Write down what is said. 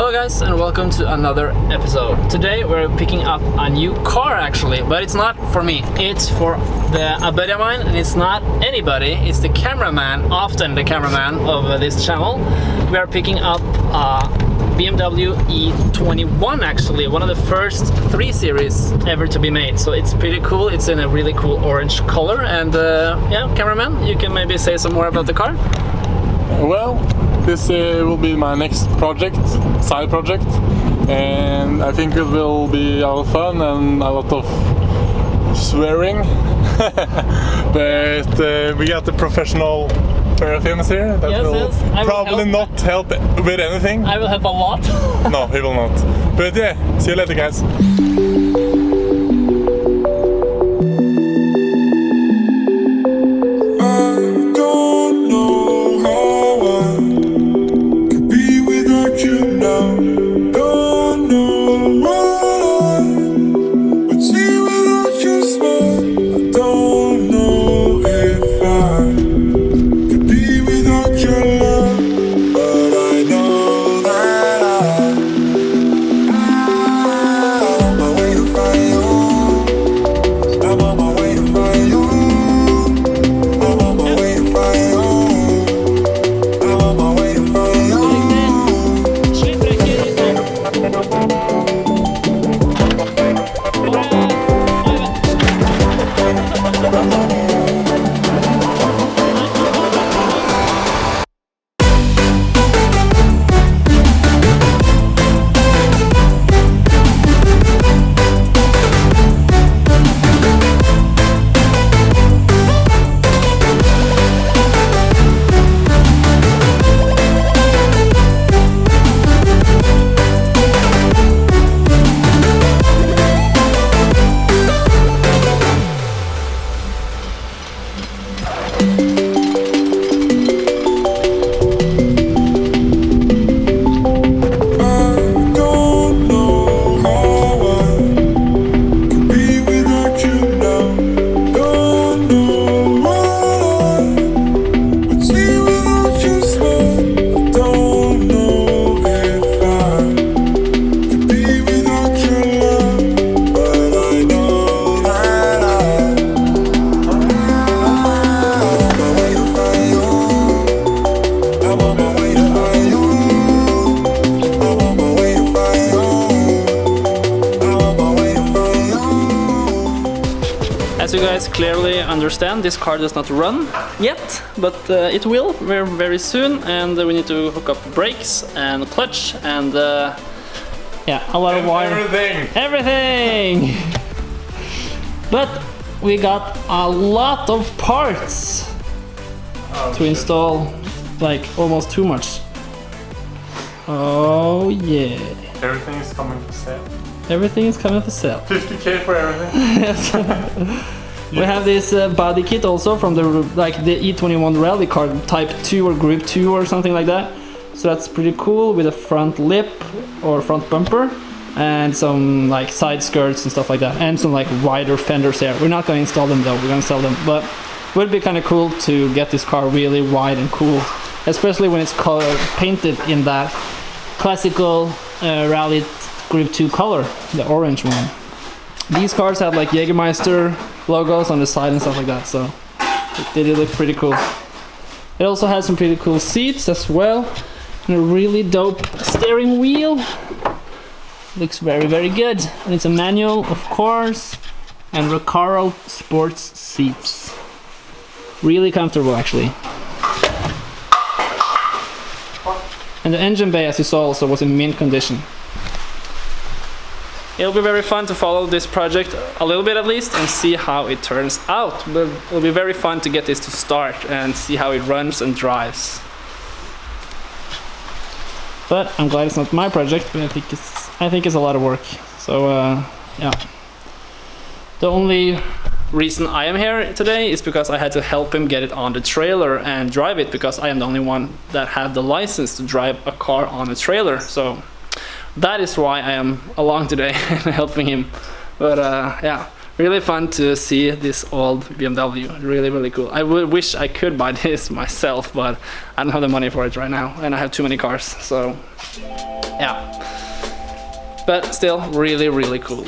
Hello guys and welcome to another episode. Today we're picking up a new car actually, but it's not for me. It's for a buddy of mine, and it's not anybody, it's the cameraman, often the cameraman of this channel. We are picking up a BMW E21 actually, one of the first 3 Series ever to be made. So it's pretty cool, it's in a really cool orange color, and yeah, cameraman, you can maybe say some more about the car? Well, this will be my next project, side project, and I think it will be a lot of fun and a lot of swearing. But we got the professional pair of films here that will probably not help with anything. I will help a lot. No, he will not. But yeah, see you later guys. As you guys clearly understand, this car does not run yet, but it will very soon, and we need to hook up brakes and clutch and yeah, a lot of wire. Everything! But we got a lot of parts to install, like almost too much. Oh yeah. Everything is coming for sale. Everything is coming for sale. 50k for everything. Yes. We have this body kit also from the E21 rally car type 2 or group 2 or something like that. So that's pretty cool, with a front lip or front bumper and some like side skirts and stuff like that, and some like wider fenders here. We're not going to install them though, we're going to sell them, but it would be kind of cool to get this car really wide and cool, especially when it's painted in that classical rally group 2 color, the orange one. These cars have like Jagermaster logos on the side and stuff like that, so they did look pretty cool. It also has some pretty cool seats as well, and a really dope steering wheel. Looks very good, and it's a manual of course, and Recaro sports seats. Really comfortable actually. And the engine bay, as you saw, also was in mint condition. It'll be very fun to follow this project a little bit at least and see how it turns out. But it'll be very fun to get this to start and see how it runs and drives. But I'm glad it's not my project, but I think it's a lot of work. So yeah. The only reason I am here today is because I had to help him get it on the trailer and drive it, because I am the only one that have the license to drive a car on a trailer. So that is why I am along today and helping him. But yeah, really fun to see this old BMW. Really, really cool. I wish I could buy this myself, but I don't have the money for it right now, and I have too many cars, so yeah. But still, really, really cool.